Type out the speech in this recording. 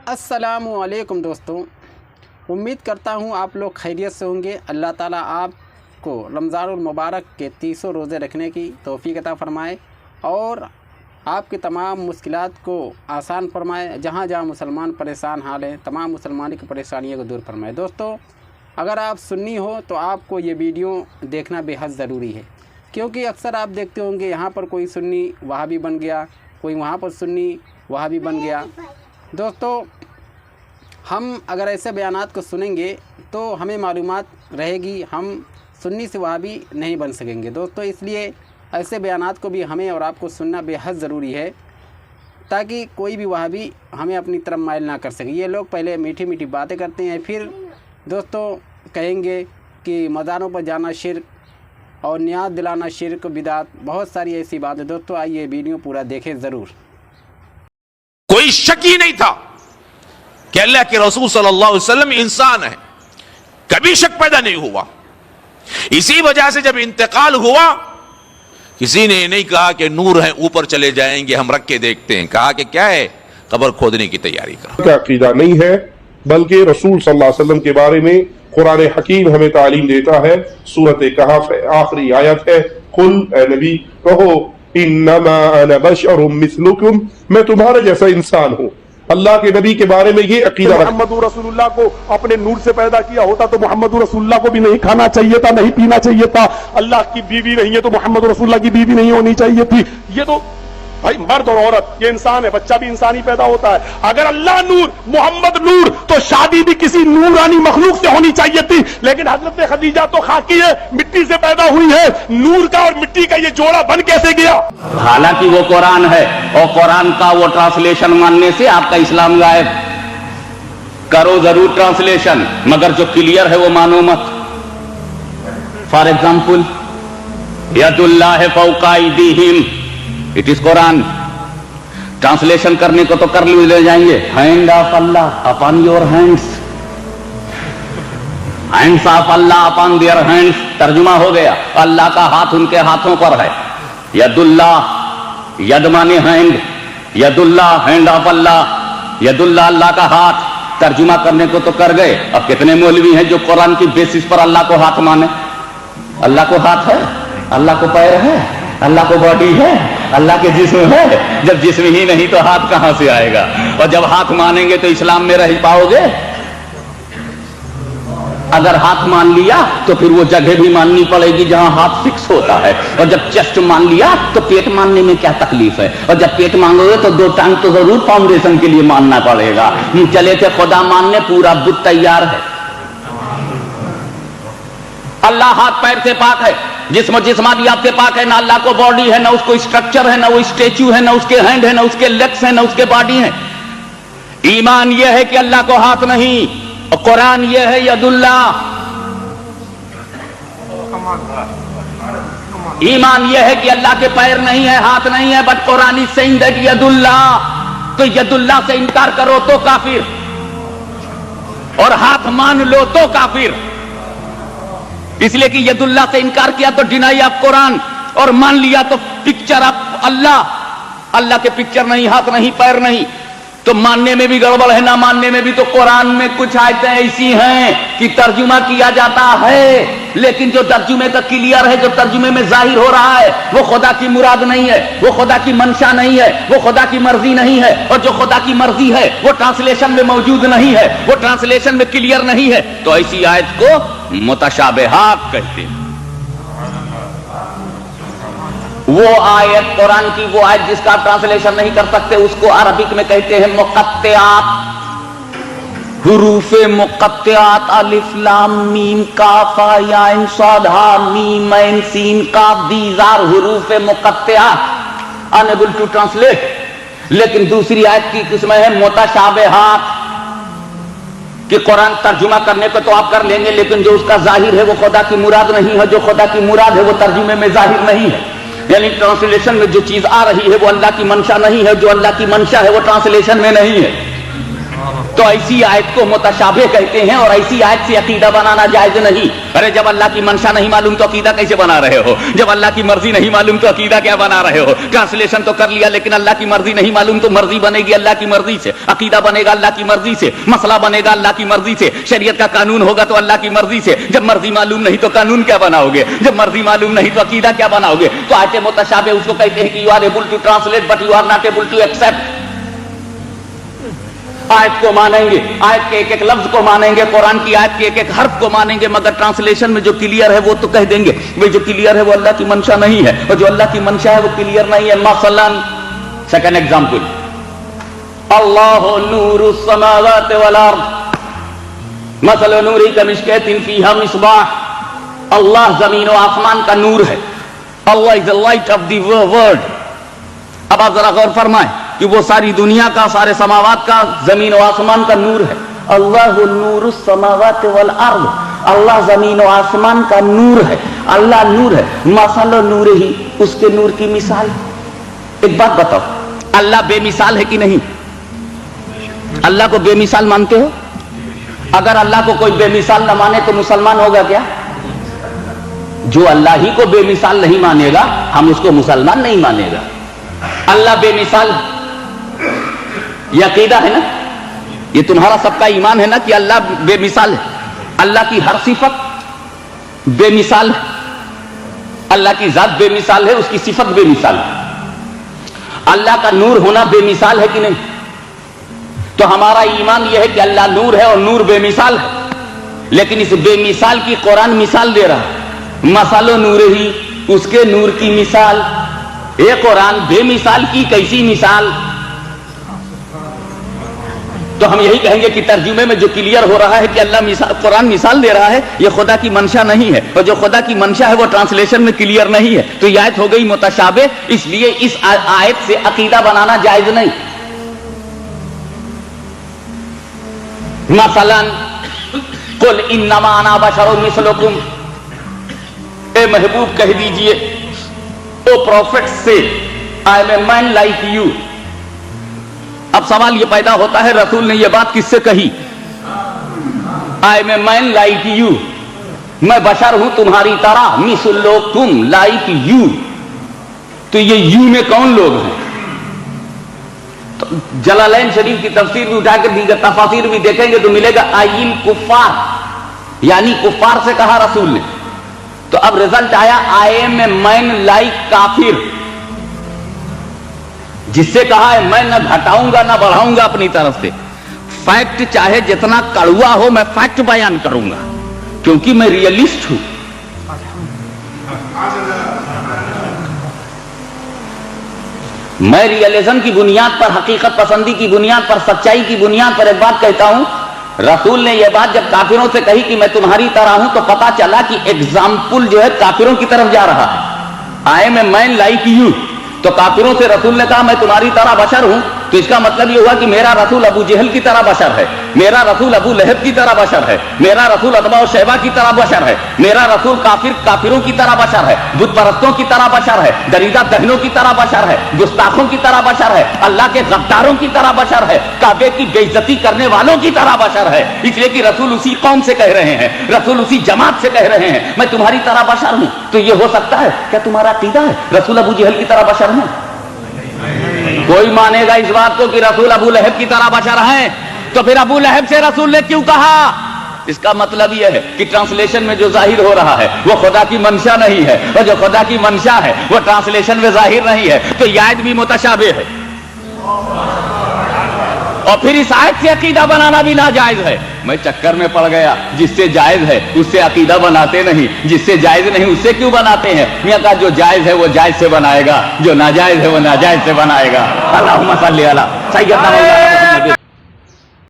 अस्सलाम वालेकुम दोस्तों, उम्मीद करता हूँ आप लोग खैरियत से होंगे। अल्लाह ताला आपको रमज़ानुल मुबारक के 30 रोज़े रखने की तौफ़ीक़ अता फ़रमाए और आपकी तमाम मुश्किलात को आसान फरमाए। जहाँ जहाँ मुसलमान परेशान हाल हैं, तमाम मुसलमानों की परेशानियों को दूर फरमाए। दोस्तों, अगर आप सुन्नी हो तो आपको ये वीडियो देखना बेहद ज़रूरी है, क्योंकि अक्सर आप देखते होंगे यहाँ पर कोई सुन्नी वहाबी बन गया, कोई वहाँ पर सुन्नी वहाबी बन गया। दोस्तों, हम अगर ऐसे बयानात को सुनेंगे तो हमें मालूमात रहेगी, हम सुन्नी से वहाबी नहीं बन सकेंगे। दोस्तों, इसलिए ऐसे बयानात को भी हमें और आपको सुनना बेहद ज़रूरी है, ताकि कोई भी वहाबी हमें अपनी तरफ माइल ना कर सके। ये लोग पहले मीठी मीठी बातें करते हैं, फिर दोस्तों कहेंगे कि मज़ारों पर जाना शिर्क और नियाज़ दिलाना शिर्क बिदात, बहुत सारी ऐसी बातें। दोस्तों, आइए वीडियो पूरा देखें ज़रूर। कोई शक ही नहीं था कि अल्लाह के रसूल सल्लल्लाहु अलैहि वसल्लम इंसान है, कभी शक पैदा नहीं हुआ। इसी वजह से जब इंतकाल हुआ, किसी ने नहीं कहा कि नूर है ऊपर चले जाएंगे, हम रख के देखते हैं। कहा कि क्या है, कब्र खोदने की तैयारी करो। का अकीदा नहीं है, बल्कि रसूल सल्लल्लाहु अलैहि वसल्लम के बारे में कुरान हकीम हमें तालीम देता है। सूरत कहफ है, आखिरी आयत है, कुल ए नबी कहो इन्नमा अना बशरुम मिस्लुकुम, मैं तुम्हारे जैसा इंसान हूँ। अल्लाह के नबी के बारे में ये अकीदा मोहम्मद रसूलुल्लाह को अपने नूर से पैदा किया होता तो मोहम्मद रसूलुल्लाह को भी नहीं खाना चाहिए था, नहीं पीना चाहिए था। अल्लाह की बीवी नहीं है तो मोहम्मद रसूलुल्लाह की बीवी नहीं होनी चाहिए थी। ये तो भाई मर्द और औरत ये इंसान है, बच्चा भी इंसान ही पैदा होता है। अगर अल्लाह नूर मोहम्मद नूर, तो शादी भी किसी नूरानी मखलूक से होनी चाहिए थी। लेकिन हजरत खदीजा तो खाकी है, मिट्टी से पैदा हुई है। नूर का और मिट्टी का ये जोड़ा बन कैसे गया? हालांकि वो कुरान है और कुरान का वो ट्रांसलेशन मानने से आपका इस्लाम गायब। करो जरूर ट्रांसलेशन, मगर जो क्लियर है वो मानो मत। फॉर एग्जाम्पल, यदुल्लाह फौका अयदीहिम, इट इज कुरान। ट्रांसलेशन करने को तो कर ले जाएंगे, hand of Allah upon your hands, hands of Allah upon their hands. तर्जुमा हो गया, अल्लाह का हाथ उनके हाथों पर है। यदुल्लाह, यद माने हैंड, यदुल्लाह हैंड ऑफ अल्लाह, यदुल्लाह अल्लाह का हाथ। तर्जुमा करने को तो कर गए। अब कितने मौलवी हैं जो कुरान की बेसिस पर अल्लाह को हाथ माने। अल्लाह को हाथ है, अल्लाह को पैर है, अल्लाह को बॉडी है, अल्लाह के जिस्म है। जब जिस्म ही नहीं तो हाथ कहां से आएगा? और जब हाथ मानेंगे तो इस्लाम में रह पाओगे? अगर हाथ मान लिया तो फिर वो जगह भी माननी पड़ेगी जहां हाथ फिक्स होता है। और जब चेस्ट मान लिया तो पेट मानने में क्या तकलीफ है? और जब पेट मांगोगे तो दो टांग तो जरूर फाउंडेशन के लिए मानना पड़ेगा। चले थे खुदा मानने, पूरा बुत तैयार है। अल्लाह हाथ पैर से पाक है, जिस्मानियात से पाक है। ना अल्लाह को बॉडी है, ना उसको स्ट्रक्चर है, ना वो स्टेच्यू है, ना उसके हैंड है, ना उसके लेग्स है, ना उसके बॉडी है। ईमान यह है कि अल्लाह को हाथ नहीं, और कुरान यह है यदुल्लाह। ईमान यह है कि अल्लाह के पैर नहीं है, हाथ नहीं है, but Quran is saying that यदुल्लाह। तो यदुल्लाह से इनकार करो तो काफिर, और हाथ मान लो तो काफिर। इसलिए कि यदुल्लाह से इनकार किया तो डिनाई ऑफ कुरान, और मान लिया तो पिक्चर ऑफ अल्लाह। अल्लाह के पिक्चर नहीं, हाथ नहीं, पैर नहीं, तो मानने में भी गड़बड़ है, ना मानने में भी। तो कुरान में कुछ आयतें ऐसी हैं कि तर्जुमा किया जाता है, लेकिन जो तर्जुमे का क्लियर है, जो तर्जुमे में जाहिर हो रहा है, वो खुदा की मुराद नहीं है, वो खुदा की मंशा नहीं है, वो खुदा की मर्जी नहीं है। और जो खुदा की मर्जी है वो ट्रांसलेशन में मौजूद नहीं है, वो ट्रांसलेशन में क्लियर नहीं है। तो ऐसी आयत को मुतशाबिहात कहते हैं। वो आयत कुरान की, वो आयत जिसका ट्रांसलेशन नहीं कर सकते, उसको अरबिक में कहते हैं मुक़त्तिआत। हुरूफे मुक़त्तिआत, अलिफ लाम मीम काफ या इन साद हा मीम ऐन सीन काफ, दीज आर हुरूफे मुक़त्तिआत, अनएबल टू ट्रांसलेट। लेकिन दूसरी आयत की किस्म है मुतशाबिहात, कि कुरान तर्जुमा करने को तो आप कर लेंगे, लेकिन जो उसका जाहिर है वो खुदा की मुराद नहीं है, जो खुदा की मुराद है वो तर्जुमे में जाहिर नहीं है। यानी ट्रांसलेशन में जो चीज आ रही है वो अल्लाह की मंशा नहीं है, जो अल्लाह की मंशा है वो ट्रांसलेशन में नहीं है। تو ایسی آیت کو متشابہ کہتے ہیں اور ایسی آیت سے عقیدہ بنانا جائز نہیں. ارے جب اللہ کی منشا نہیں معلوم تو عقیدہ کیسے بنا رہے ہو؟ جب اللہ کی مرضی نہیں معلوم تو عقیدہ کیا بنا رہے ہو؟ ٹرانسلیشن تو کر لیا لیکن اللہ کی مرضی نہیں معلوم تو مرضی بنے گی اللہ کی مرضی سے, عقیدہ بنے گا اللہ کی مرضی سے, مسئلہ بنے گا اللہ کی مرضی سے, شریعت کا قانون ہوگا تو اللہ کی مرضی سے. جب مرضی معلوم نہیں تو قانون کیا بناؤ گے؟ جب مرضی معلوم نہیں تو عقیدہ کیا بناؤ گے؟ تو آیت متشابہ اس کو کہتے ہیں کہ you are able to translate but you are not able to accept. آیت کو مانیں گے, آیت کے ایک ایک لفظ کو مانیں گے, قرآن کی آیت کے ایک ایک حرف کو مانیں گے, مگر ٹرانسلیشن میں جو کلیئر ہے وہ تو کہہ دیں گے وہ جو کلیئر ہے وہ اللہ کی منشا نہیں ہے, اور جو اللہ کی منشا ہے وہ کلیئر نہیں ہے. مثلا سیکنڈ ایگزامپل, اللہ نور السماوات والارض مثل نوری کمشکۃ فیہا مصباح. اللہ زمین و آسمان کا نور ہے. اللہ از the light of the world. اب آپ ذرا غور فرمائیں کہ وہ ساری دنیا کا, سارے سماوات کا, زمین و آسمان کا نور ہے. اللہ نور السماوات والارض, اللہ زمین و آسمان کا نور ہے. اللہ نور ہے. مثل نور ہی, اس کے نور کی مثال. ایک بات بتاؤ, اللہ بے مثال ہے کہ نہیں؟ اللہ کو بے مثال مانتے ہو؟ اگر اللہ کو کوئی بے مثال نہ مانے تو مسلمان ہوگا کیا؟ جو اللہ ہی کو بے مثال نہیں مانے گا ہم اس کو مسلمان نہیں مانے گا. اللہ بے مثال, یہ عقیدہ ہے نا, یہ تمہارا سب کا ایمان ہے نا کہ اللہ بے مثال ہے. اللہ کی ہر صفت بے مثال ہے, اللہ کی ذات بے مثال ہے, اس کی صفت بے مثال ہے. اللہ کا نور ہونا بے مثال ہے کہ نہیں؟ تو ہمارا ایمان یہ ہے کہ اللہ نور ہے اور نور بے مثال ہے, لیکن اس بے مثال کی قرآن مثال دے رہا ہے. مثل نور ہی, اس کے نور کی مثال. یہ قرآن بے مثال کی کیسی مثال؟ تو ہم یہی کہیں گے کہ ترجمے میں جو کلیئر ہو رہا ہے کہ اللہ قرآن مثال دے رہا ہے, یہ خدا کی منشا نہیں ہے, اور جو خدا کی منشا ہے وہ ٹرانسلیشن میں کلیئر نہیں ہے. تو یہ آیت ہو گئی متشابہ, اس لیے اس آیت سے عقیدہ بنانا جائز نہیں. مثلا قل انما انا بشر مثلکم, اے محبوب کہہ دیجئے, او پروفیٹ سے, I am a man like you. اب سوال یہ پیدا ہوتا ہے رسول نے یہ بات کس سے کہی؟ I am a man like you, میں بشر ہوں تمہاری طرح, مثلکم لائک یو. تو یہ یو میں کون لوگ ہیں؟ تو جلالین شریف کی تفسیر بھی اٹھا کے دیگر تفاسیر بھی دیکھیں گے تو ملے گا آئل کفار, یعنی کفار سے کہا رسول نے. تو اب رزلٹ آیا آئی ایم اے مین لائک کافر, جس سے کہا ہے میں نہ گھٹاؤں گا نہ بڑھاؤں گا اپنی طرف سے. فیکٹ چاہے جتنا کڑوا ہو میں فیکٹ بیان کروں گا کیونکہ میں ریئلسٹ ہوں. میں ریئلزم کی بنیاد پر, حقیقت پسندی کی بنیاد پر, سچائی کی بنیاد پر ایک بات کہتا ہوں. رسول نے یہ بات جب کافروں سے کہی کہ میں تمہاری طرح ہوں, تو پتا چلا کہ ایگزامپل جو ہے کافروں کی طرف جا رہا ہے. I am a man like you, تو کافروں سے رسول نے کہا میں تمہاری طرح بشر ہوں, تو اس کا مطلب یہ ہوا کہ میرا رسول ابو جہل کی طرح بشر ہے, میرا رسول ابو لہب کی طرح بشر ہے, میرا رسول اتباع و شیبہ کی طرح بشر ہے, میرا رسول کافروں کی طرح بشر ہے, بت پرستوں کی طرح بشر ہے, دریدہ دہنوں کی طرح بشر ہے, گستاخوں کی طرح بشر ہے, اللہ کے غداروں کی طرح بشر ہے, کعبے کی بے عزتی کرنے والوں کی طرح بشر ہے. اس لیے کہ رسول اسی قوم سے کہہ رہے ہیں, رسول اسی جماعت سے کہہ رہے ہیں میں تمہاری طرح بشر ہوں. تو یہ ہو سکتا ہے کیا تمہارا عقیدہ ہے رسول ابو جہل کی طرح بشر ہیں؟ کوئی مانے گا اس بات کو کہ رسول ابو لہب کی طرح بشر ہیں, تو پھر ابو لہب سے رسول نے کیوں کہا؟ اس کا مطلب یہ ہے کہ ٹرانسلیشن میں جو ظاہر ہو رہا ہے وہ خدا کی منشا نہیں ہے, اور جو خدا کی منشا ہے وہ ٹرانسلیشن میں ظاہر نہیں ہے. تو یہ آیت بھی متشابہ ہے, اور پھر اس آیت سے عقیدہ بنانا بھی ناجائز ہے. میں چکر میں پڑ گیا, جس سے جائز ہے اس سے عقیدہ بناتے نہیں, جس سے جائز نہیں اس سے کیوں بناتے ہیں؟ میاں کہا جو جائز ہے وہ جائز سے بنائے گا, جو ناجائز ہے وہ ناجائز سے بنائے گا. اللہم صلی علی سیدنا